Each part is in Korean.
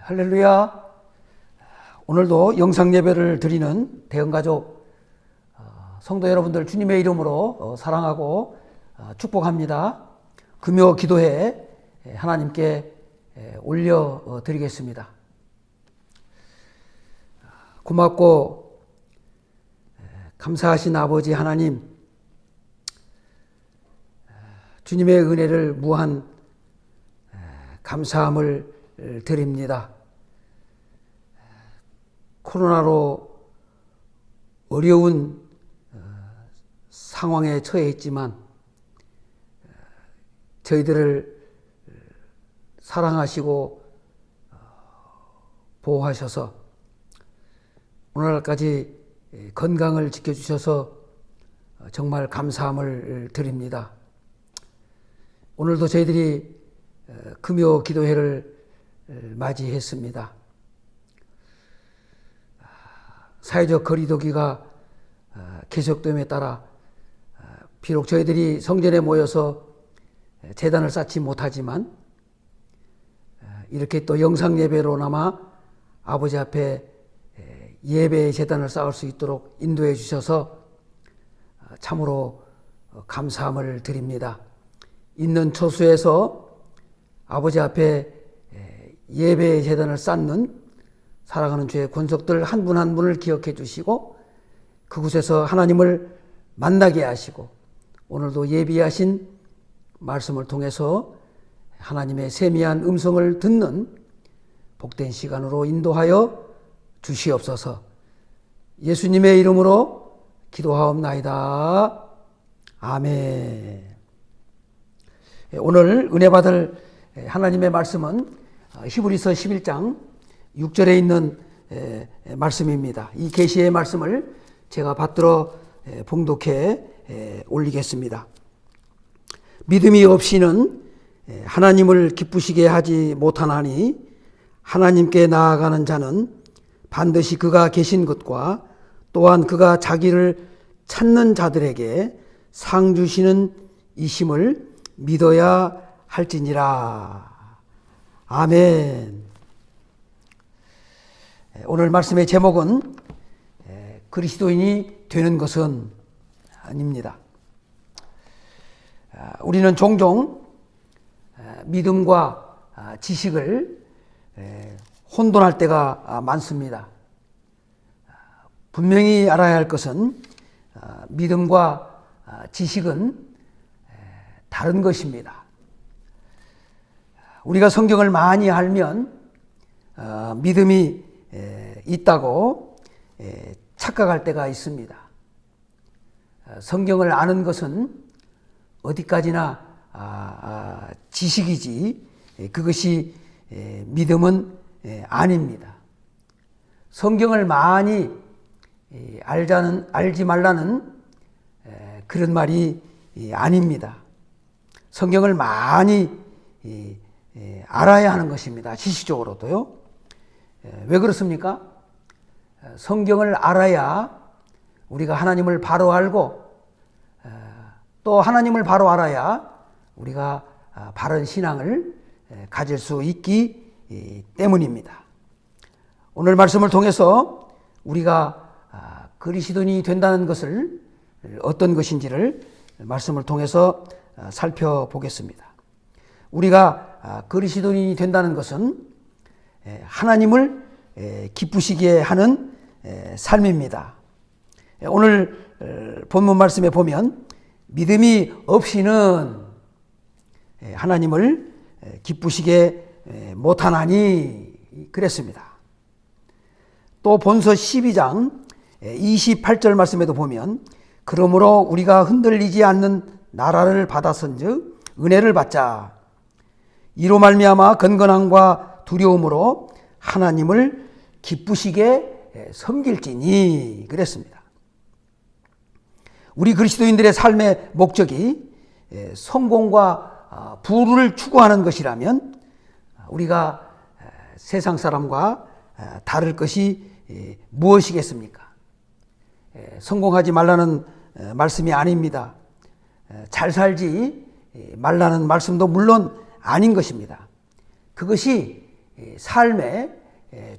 할렐루야. 오늘도 영상 예배를 드리는 대형가족 성도 여러분들 주님의 이름으로 사랑하고 축복합니다. 금요 기도회 하나님께 올려드리겠습니다. 고맙고 감사하신 아버지 하나님, 주님의 은혜를 무한 감사함을 드립니다. 코로나로 어려운 상황에 처해 있지만 저희들을 사랑하시고 보호하셔서 오늘날까지 건강을 지켜주셔서 정말 감사함을 드립니다. 오늘도 저희들이 금요 기도회를 맞이했습니다. 사회적 거리두기가 계속됨에 따라 비록 저희들이 성전에 모여서 제단을 쌓지 못하지만 이렇게 또 영상 예배로나마 아버지 앞에 예배의 제단을 쌓을 수 있도록 인도해 주셔서 참으로 감사함을 드립니다. 있는 처수에서 아버지 앞에 예배의 제단을 쌓는 사랑하는 주의 권속들 한 분 한 분을 기억해 주시고 그곳에서 하나님을 만나게 하시고 오늘도 예비하신 말씀을 통해서 하나님의 세미한 음성을 듣는 복된 시간으로 인도하여 주시옵소서. 예수님의 이름으로 기도하옵나이다. 아멘. 오늘 은혜 받을 하나님의 말씀은 히브리서 11장 6절에 있는 말씀입니다. 이 계시의 말씀을 제가 받들어 봉독해 올리겠습니다. 믿음이 없이는 하나님을 기쁘시게 하지 못하나니 하나님께 나아가는 자는 반드시 그가 계신 것과 또한 그가 자기를 찾는 자들에게 상 주시는 이심을 믿어야 할지니라. 아멘. 오늘 말씀의 제목은 그리스도인이 되는 것은 아닙니다. 우리는 종종 믿음과 지식을 혼돈할 때가 많습니다. 분명히 알아야 할 것은 믿음과 지식은 다른 것입니다. 우리가 성경을 많이 알면 믿음이 있다고 착각할 때가 있습니다. 성경을 아는 것은 어디까지나 지식이지 그것이 믿음은 아닙니다. 성경을 많이 알지 말라는 그런 말이 아닙니다. 성경을 많이 알아야 하는 것입니다. 지식적으로도요. 왜 그렇습니까? 성경을 알아야 우리가 하나님을 바로 알고 또 하나님을 바로 알아야 우리가 바른 신앙을 가질 수 있기 때문입니다. 오늘 말씀을 통해서 우리가 그리스도인이 된다는 것을 어떤 것인지를 말씀을 통해서 살펴보겠습니다. 우리가 그리스도인이 된다는 것은 하나님을 기쁘시게 하는 삶입니다. 오늘 본문 말씀에 보면 믿음이 없이는 하나님을 기쁘시게 못하나니 그랬습니다. 또 본서 12장 28절 말씀에도 보면 그러므로 우리가 흔들리지 않는 나라를 받았은즉 은혜를 받자. 이로 말미암아 건건함과 두려움으로 하나님을 기쁘시게 섬길지니 그랬습니다. 우리 그리스도인들의 삶의 목적이 성공과 부를 추구하는 것이라면 우리가 세상 사람과 다를 것이 무엇이겠습니까? 성공하지 말라는 말씀이 아닙니다. 잘 살지 말라는 말씀도 물론 아닌 것입니다. 그것이 삶의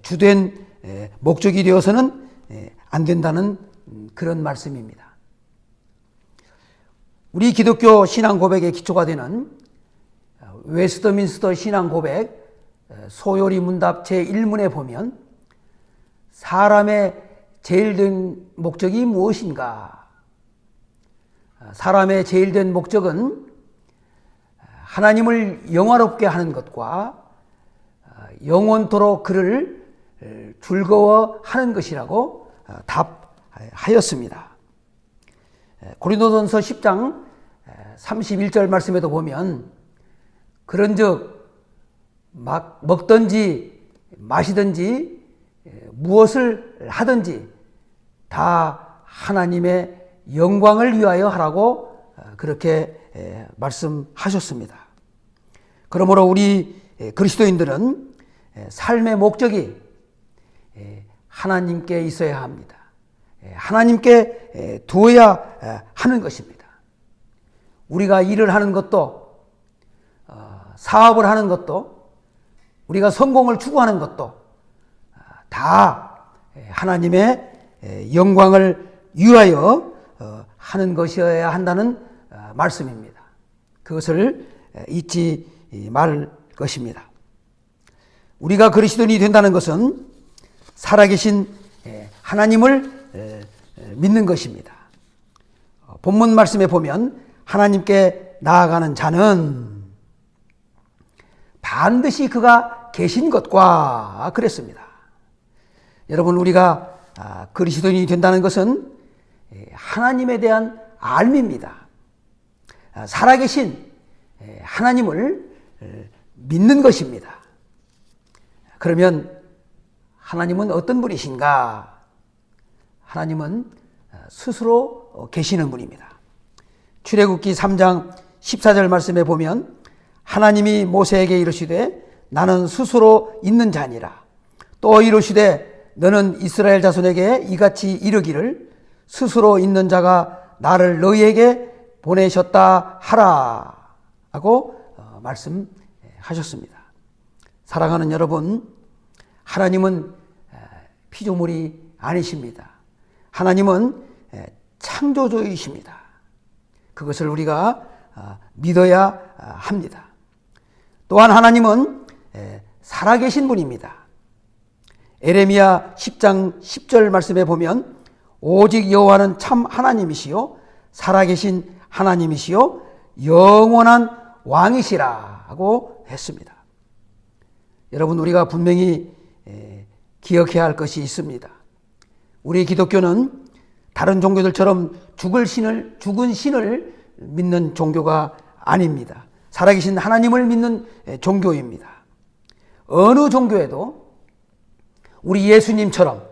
주된 목적이 되어서는 안 된다는 그런 말씀입니다. 우리 기독교 신앙 고백의 기초가 되는 웨스트민스터 신앙 고백 소요리 문답 제1문에 보면 사람의 제일 된 목적이 무엇인가? 사람의 제일 된 목적은 하나님을 영화롭게 하는 것과 영원토록 그를 즐거워하는 것이라고 답하였습니다. 고린도전서 10장 31절 말씀에도 보면 그런즉 먹든지 마시든지 무엇을 하든지 다 하나님의 영광을 위하여 하라고 그렇게 말씀하셨습니다. 그러므로 우리 그리스도인들은 삶의 목적이 하나님께 있어야 합니다. 하나님께 두어야 하는 것입니다. 우리가 일을 하는 것도 사업을 하는 것도 우리가 성공을 추구하는 것도 다 하나님의 영광을 위하여 하는 것이어야 한다는 말씀입니다. 그것을 잊지 말 것입니다. 우리가 그리스도인이 된다는 것은 살아계신 하나님을 믿는 것입니다. 본문 말씀에 보면 하나님께 나아가는 자는 반드시 그가 계신 것과 그랬습니다. 여러분, 우리가 그리스도인이 된다는 것은 하나님에 대한 알미입니다. 살아계신 하나님을 믿는 것입니다. 그러면 하나님은 어떤 분이신가? 하나님은 스스로 계시는 분입니다. 출애굽기 3장 14절 말씀에 보면 하나님이 모세에게 이르시되 나는 스스로 있는 자니라. 또 이르시되 너는 이스라엘 자손에게 이같이 이르기를 스스로 있는 자가 나를 너희에게 보내셨다 하라 하고 말씀하셨습니다. 사랑하는 여러분, 하나님은 피조물이 아니십니다. 하나님은 창조주이십니다. 그것을 우리가 믿어야 합니다. 또한 하나님은 살아계신 분입니다. 에레미야 10장 10절 말씀에 보면 오직 여호와는 참 하나님이시요 살아계신 하나님이시요 영원한 왕이시라 하고 했습니다. 여러분, 우리가 분명히 기억해야 할 것이 있습니다. 우리 기독교는 다른 종교들처럼 죽은 신을 믿는 종교가 아닙니다. 살아계신 하나님을 믿는 종교입니다. 어느 종교에도 우리 예수님처럼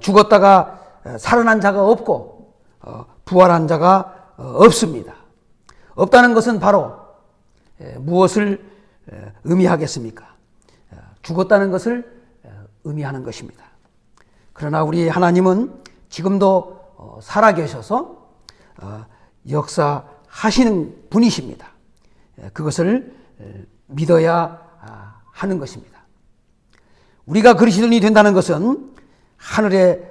죽었다가 살아난 자가 없고 부활한 자가 없습니다. 없다는 것은 바로 무엇을 의미하겠습니까? 죽었다는 것을 의미하는 것입니다. 그러나 우리 하나님은 지금도 살아계셔서 역사하시는 분이십니다. 그것을 믿어야 하는 것입니다. 우리가 그리스도인이 된다는 것은 하늘의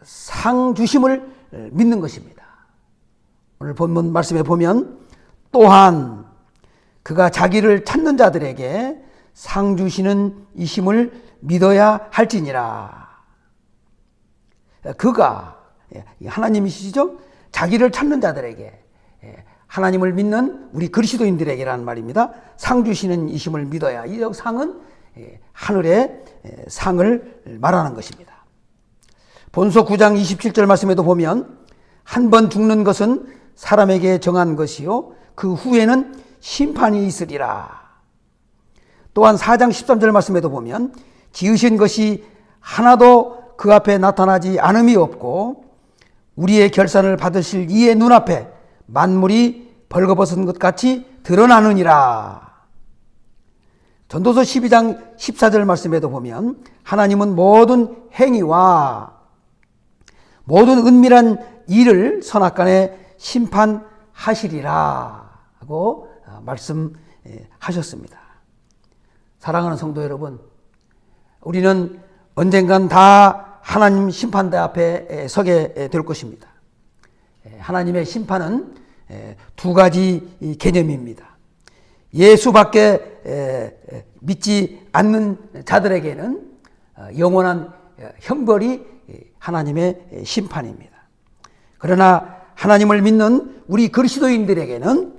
상 주심을 믿는 것입니다. 오늘 본문 말씀에 보면 또한 그가 자기를 찾는 자들에게 상 주시는 이심을 믿어야 할지니라. 그가 하나님이시죠? 자기를 찾는 자들에게, 하나님을 믿는 우리 그리스도인들에게라는 말입니다. 상 주시는 이심을 믿어야. 이 상은 하늘의 상을 말하는 것입니다. 본서 9장 27절 말씀에도 보면 한 번 죽는 것은 사람에게 정한 것이요 그 후에는 심판이 있으리라. 또한 4장 13절 말씀에도 보면 지으신 것이 하나도 그 앞에 나타나지 않음이 없고 우리의 결산을 받으실 이의 눈앞에 만물이 벌거벗은 것 같이 드러나느니라. 전도서 12장 14절 말씀에도 보면 하나님은 모든 행위와 모든 은밀한 일을 선악간에 심판하시리라 하고 말씀하셨습니다. 사랑하는 성도 여러분, 우리는 언젠간 다 하나님 심판대 앞에 서게 될 것입니다. 하나님의 심판은 두 가지 개념입니다. 예수밖에 믿지 않는 자들에게는 영원한 형벌이 하나님의 심판입니다. 그러나 하나님을 믿는 우리 그리스도인들에게는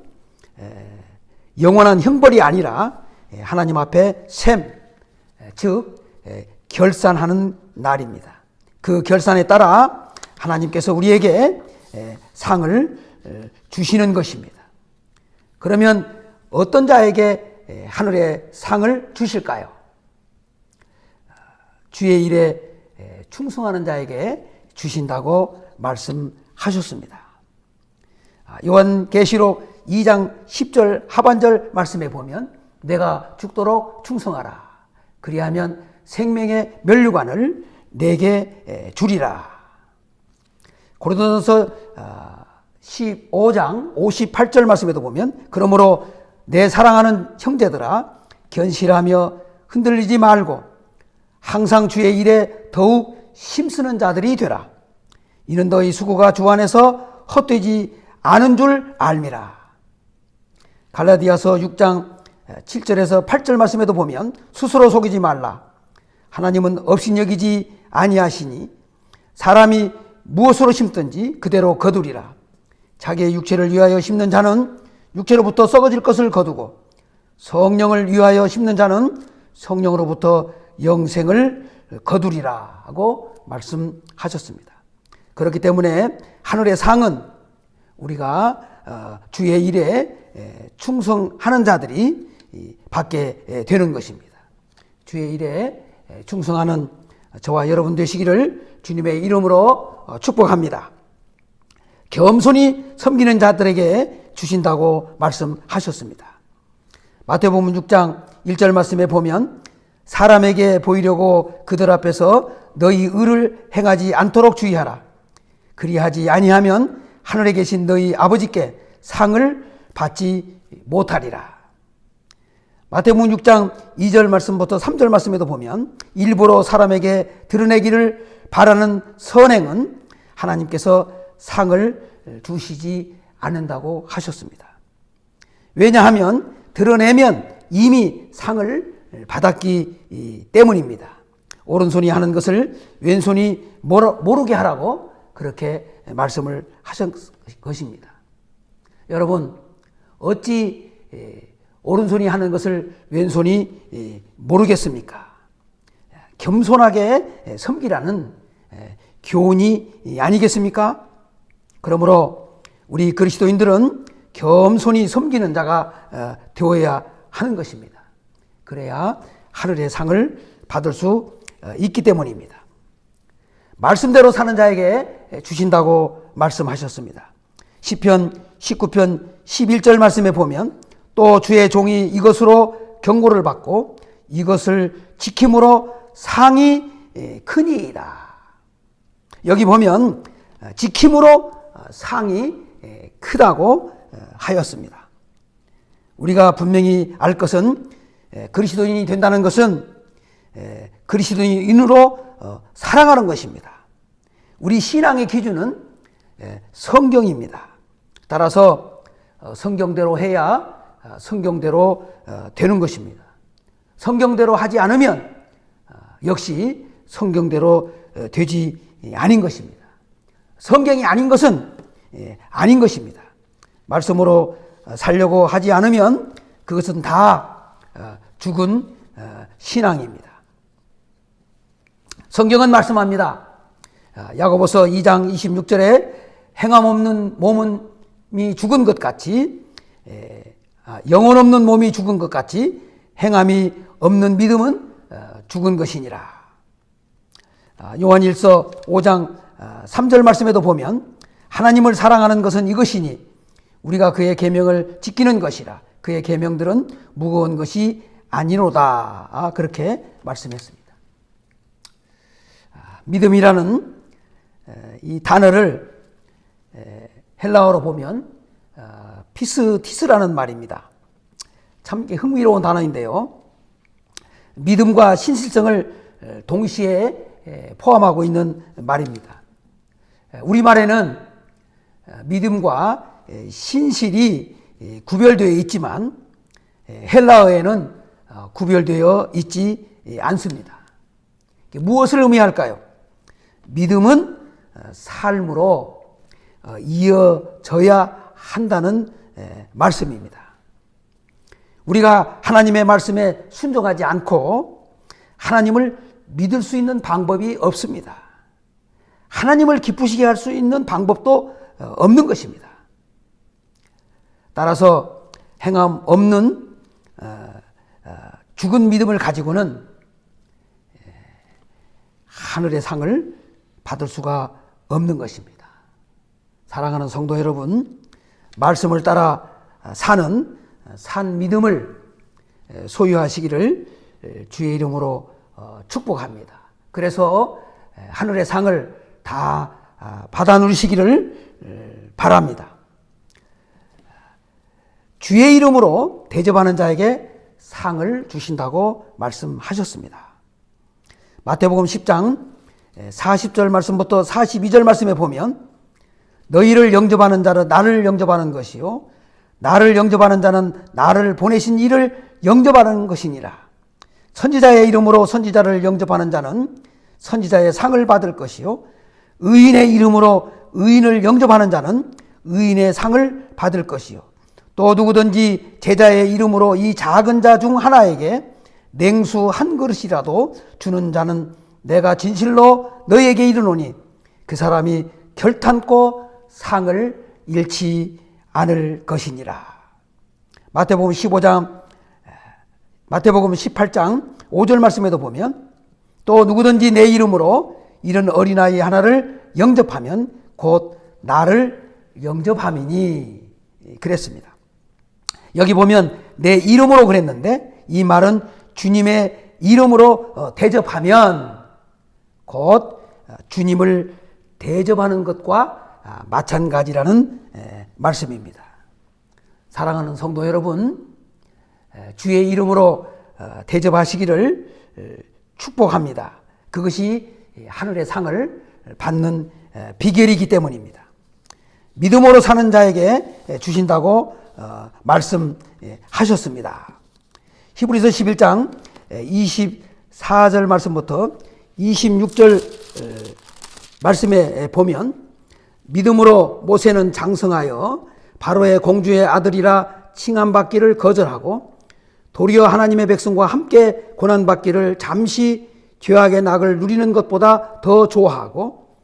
영원한 형벌이 아니라 하나님 앞에 셈, 즉 결산하는 날입니다. 그 결산에 따라 하나님께서 우리에게 상을 주시는 것입니다. 그러면 어떤 자에게 하늘의 상을 주실까요? 주의 일에 충성하는 자에게 주신다고 말씀하셨습니다. 요한계시록 2장 10절 하반절 말씀에 보면 내가 죽도록 충성하라. 그리하면 생명의 면류관을 내게 주리라. 고린도전서 15장 58절 말씀에도 보면 그러므로 내 사랑하는 형제들아 견실하며 흔들리지 말고 항상 주의 일에 더욱 힘쓰는 자들이 되라. 이는 너희 수고가 주 안에서 헛되지 않은 줄 알미라. 갈라디아서 6장 7절에서 8절 말씀에도 보면 스스로 속이지 말라. 하나님은 업신여기지 아니하시니 사람이 무엇으로 심든지 그대로 거두리라. 자기의 육체를 위하여 심는 자는 육체로부터 썩어질 것을 거두고 성령을 위하여 심는 자는 성령으로부터 영생을 거두리라 하고 말씀하셨습니다. 그렇기 때문에 하늘의 상은 우리가 주의 일에 충성하는 자들이 받게 되는 것입니다. 주의 일에 충성하는 저와 여러분 되시기를 주님의 이름으로 축복합니다. 겸손히 섬기는 자들에게 주신다고 말씀하셨습니다. 마태복음 6장 1절 말씀에 보면 사람에게 보이려고 그들 앞에서 너희 의를 행하지 않도록 주의하라. 그리하지 아니하면 하늘에 계신 너희 아버지께 상을 받지 못하리라. 마태복음 6장 2절 말씀부터 3절 말씀에도 보면 일부러 사람에게 드러내기를 바라는 선행은 하나님께서 상을 주시지 않는다고 하셨습니다. 왜냐하면 드러내면 이미 상을 받았기 때문입니다. 오른손이 하는 것을 왼손이 모르게 하라고 그렇게 말씀을 하신 것입니다. 여러분, 어찌 오른손이 하는 것을 왼손이 모르겠습니까? 겸손하게 섬기라는 교훈이 아니겠습니까? 그러므로 우리 그리스도인들은 겸손히 섬기는 자가 되어야 하는 것입니다. 그래야 하늘의 상을 받을 수 있기 때문입니다. 말씀대로 사는 자에게 주신다고 말씀하셨습니다. 시편 19편 11절 말씀에 보면 또 주의 종이 이것으로 경고를 받고 이것을 지킴으로 상이 크니이다. 여기 보면 지킴으로 상이 크다고 하였습니다. 우리가 분명히 알 것은 그리스도인이 된다는 것은 그리스도인으로 살아가는 것입니다. 우리 신앙의 기준은 성경입니다. 따라서 성경대로 해야 성경대로 되는 것입니다. 성경대로 하지 않으면 역시 성경대로 되지 않은 것입니다. 성경이 아닌 것은 아닌 것입니다. 말씀으로 살려고 하지 않으면 그것은 다 죽은 신앙입니다. 성경은 말씀합니다. 야고보서 2장 26절에 행함 없는 몸이 죽은 것 같이 영혼 없는 몸이 죽은 것 같이 행함이 없는 믿음은 죽은 것이니라. 요한일서 5장 3절 말씀에도 보면 하나님을 사랑하는 것은 이것이니 우리가 그의 계명을 지키는 것이라. 그의 계명들은 무거운 것이 아니로다. 그렇게 말씀했습니다. 믿음이라는 이 단어를 헬라어로 보면 피스티스라는 말입니다. 참 흥미로운 단어인데요. 믿음과 신실성을 동시에 포함하고 있는 말입니다. 우리말에는 믿음과 신실이 구별되어 있지만 헬라어에는 구별되어 있지 않습니다. 무엇을 의미할까요? 믿음은 삶으로 이어져야 한다는 말씀입니다. 우리가 하나님의 말씀에 순종하지 않고 하나님을 믿을 수 있는 방법이 없습니다. 하나님을 기쁘시게 할 수 있는 방법도 없는 것입니다. 따라서 행함 없는 죽은 믿음을 가지고는 하늘의 상을 받을 수가 없는 것입니다. 사랑하는 성도 여러분, 말씀을 따라 사는 산 믿음을 소유하시기를 주의 이름으로 축복합니다. 그래서 하늘의 상을 다 받아 누리시기를 바랍니다. 주의 이름으로 대접하는 자에게 상을 주신다고 말씀하셨습니다. 마태복음 10장 40절 말씀부터 42절 말씀에 보면 너희를 영접하는 자는 나를 영접하는 것이요 나를 영접하는 자는 나를 보내신 이를 영접하는 것이니라. 선지자의 이름으로 선지자를 영접하는 자는 선지자의 상을 받을 것이요 의인의 이름으로 의인을 영접하는 자는 의인의 상을 받을 것이요 또 누구든지 제자의 이름으로 이 작은 자 중 하나에게 냉수 한 그릇이라도 주는 자는 내가 진실로 너희에게 이르노니 그 사람이 결탄코 상을 잃지 않을 것이니라. 마태복음 18장 5절 말씀에도 보면 또 누구든지 내 이름으로 이런 어린아이 하나를 영접하면 곧 나를 영접함이니 그랬습니다. 여기 보면 내 이름으로 그랬는데 이 말은 주님의 이름으로 대접하면 곧 주님을 대접하는 것과 마찬가지라는 말씀입니다. 사랑하는 성도 여러분, 주의 이름으로 대접하시기를 축복합니다. 그것이 하늘의 상을 받는 비결이기 때문입니다. 믿음으로 사는 자에게 주신다고 말씀하셨습니다. 히브리서 11장 24절 말씀부터 26절 말씀에 보면 믿음으로 모세는 장성하여 바로의 공주의 아들이라 칭함받기를 거절하고 도리어 하나님의 백성과 함께 고난받기를 잠시 죄악의 낙을 누리는 것보다 더 좋아하고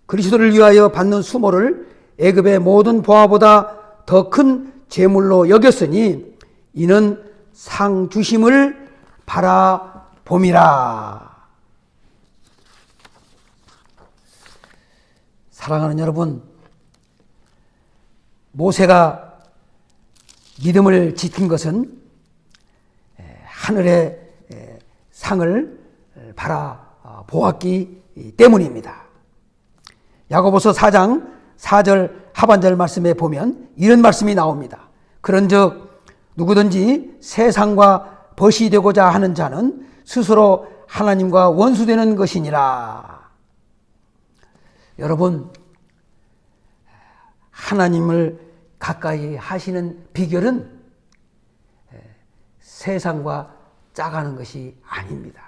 그리스도를 위하여 받는 수모를 애굽의 모든 보화보다 더 큰 재물로 여겼으니 이는 상 주심을 바라봄이라. 사랑하는 여러분, 모세가 믿음을 지킨 것은 하늘의 상을 바라보았기 때문입니다. 야고보서 4장 4절 하반절 말씀에 보면 이런 말씀이 나옵니다. 그런즉 누구든지 세상과 벗이 되고자 하는 자는 스스로 하나님과 원수되는 것이니라. 여러분, 하나님을 가까이 하시는 비결은 세상과 짜가는 것이 아닙니다.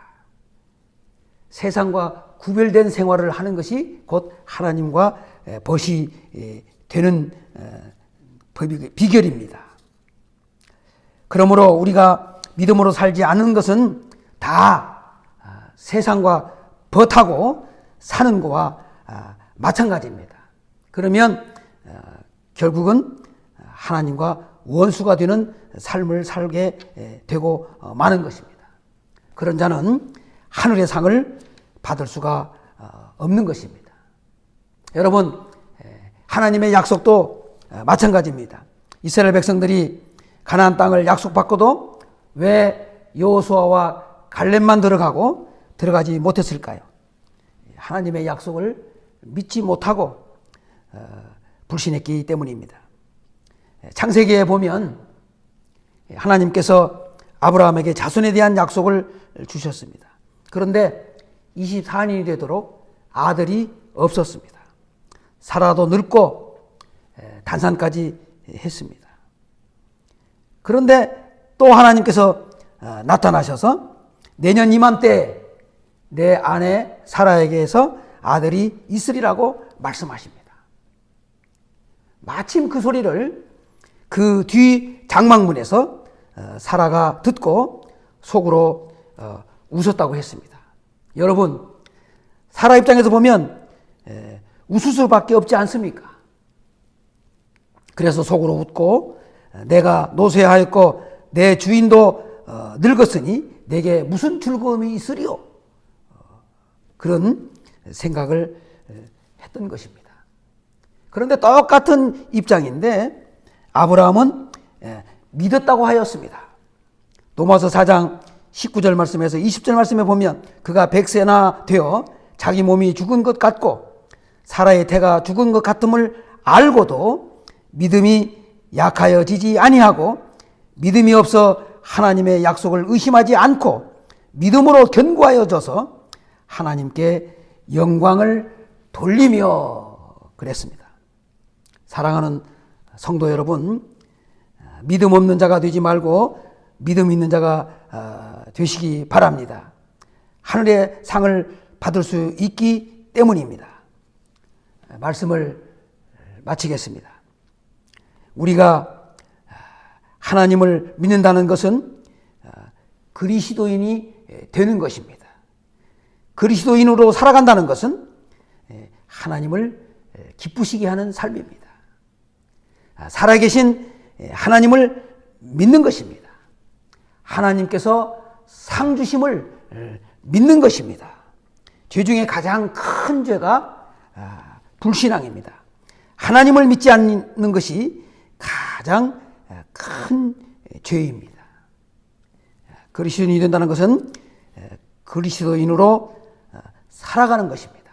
세상과 구별된 생활을 하는 것이 곧 하나님과 벗이 되는 비결입니다. 그러므로 우리가 믿음으로 살지 않은 것은 다 세상과 벗하고 사는 것과 마찬가지입니다. 그러면 결국은 하나님과 원수가 되는 삶을 살게 되고 마는 것입니다. 그런 자는 하늘의 상을 받을 수가 없는 것입니다. 여러분, 하나님의 약속도 마찬가지입니다. 이스라엘 백성들이 가나안 땅을 약속받고도 왜 여호수아와 갈렙만 들어가지 못했을까요? 하나님의 약속을 믿지 못하고 불신했기 때문입니다. 창세기에 보면 하나님께서 아브라함에게 자손에 대한 약속을 주셨습니다. 그런데 24년이 되도록 아들이 없었습니다. 사라도 늙고 단산까지 했습니다. 그런데 또 하나님께서 나타나셔서 내년 이맘때 내 아내 사라에게서 아들이 있으리라고 말씀하십니다. 마침 그 소리를 그 뒤 장막문에서 사라가 듣고 속으로 웃었다고 했습니다. 여러분, 사라 입장에서 보면 웃을 수밖에 없지 않습니까? 그래서 속으로 웃고 내가 노쇠하였고 내 주인도 늙었으니 내게 무슨 즐거움이 있으리요? 그런 생각을 했던 것입니다. 그런데 똑같은 입장인데 아브라함은 믿었다고 하였습니다. 로마서 4장 19절 말씀에서 20절 말씀에 보면 그가 100세나 되어 자기 몸이 죽은 것 같고 사라의 태가 죽은 것 같음을 알고도 믿음이 약하여지지 아니하고 믿음이 없어 하나님의 약속을 의심하지 않고 믿음으로 견고하여져서 하나님께 영광을 돌리며 그랬습니다. 사랑하는 성도 여러분, 믿음 없는 자가 되지 말고 믿음 있는 자가 되시기 바랍니다. 하늘의 상을 받을 수 있기 때문입니다. 말씀을 마치겠습니다. 우리가 하나님을 믿는다는 것은 그리스도인이 되는 것입니다. 그리스도인으로 살아간다는 것은 하나님을 기쁘시게 하는 삶입니다. 살아계신 하나님을 믿는 것입니다. 하나님께서 상 주심을 믿는 것입니다. 죄 중에 가장 큰 죄가 불신앙입니다. 하나님을 믿지 않는 것이 가장 큰 죄입니다. 그리스도인이 된다는 것은 그리스도인으로 살아가는 것입니다.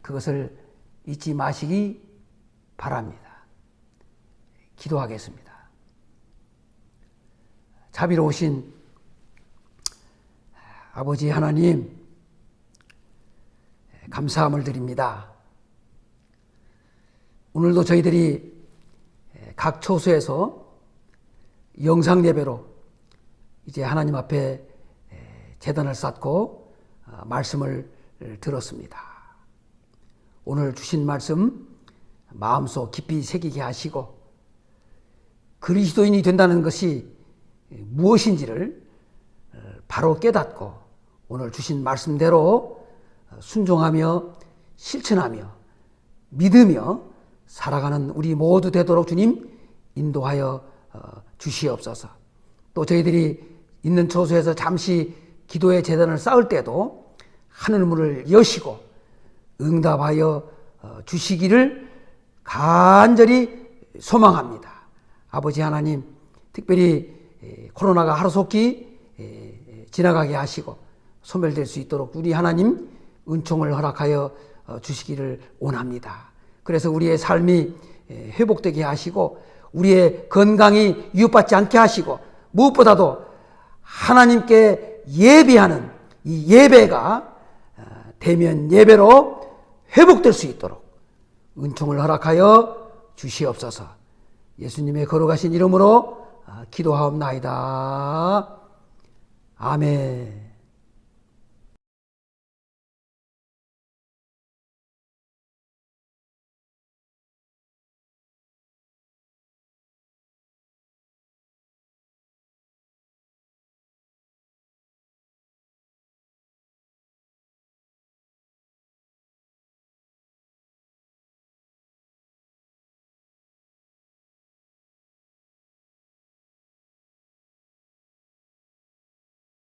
그것을 잊지 마시기 바랍니다. 기도하겠습니다. 자비로우신 아버지 하나님, 감사함을 드립니다. 오늘도 저희들이 각 처소에서 영상 예배로 이제 하나님 앞에 제단을 쌓고 말씀을 들었습니다. 오늘 주신 말씀 마음속 깊이 새기게 하시고 그리스도인이 된다는 것이 무엇인지를 바로 깨닫고 오늘 주신 말씀대로 순종하며 실천하며 믿으며 살아가는 우리 모두 되도록 주님 인도하여 주시옵소서. 또 저희들이 있는 처소에서 잠시 기도의 제단을 쌓을 때도 하늘문을 여시고 응답하여 주시기를 간절히 소망합니다. 아버지 하나님, 특별히 코로나가 하루속히 지나가게 하시고 소멸될 수 있도록 우리 하나님 은총을 허락하여 주시기를 원합니다. 그래서 우리의 삶이 회복되게 하시고 우리의 건강이 위협받지 않게 하시고 무엇보다도 하나님께 예배하는 이 예배가 대면 예배로 회복될 수 있도록 은총을 허락하여 주시옵소서. 예수님의 거룩하신 이름으로 기도하옵나이다. 아멘.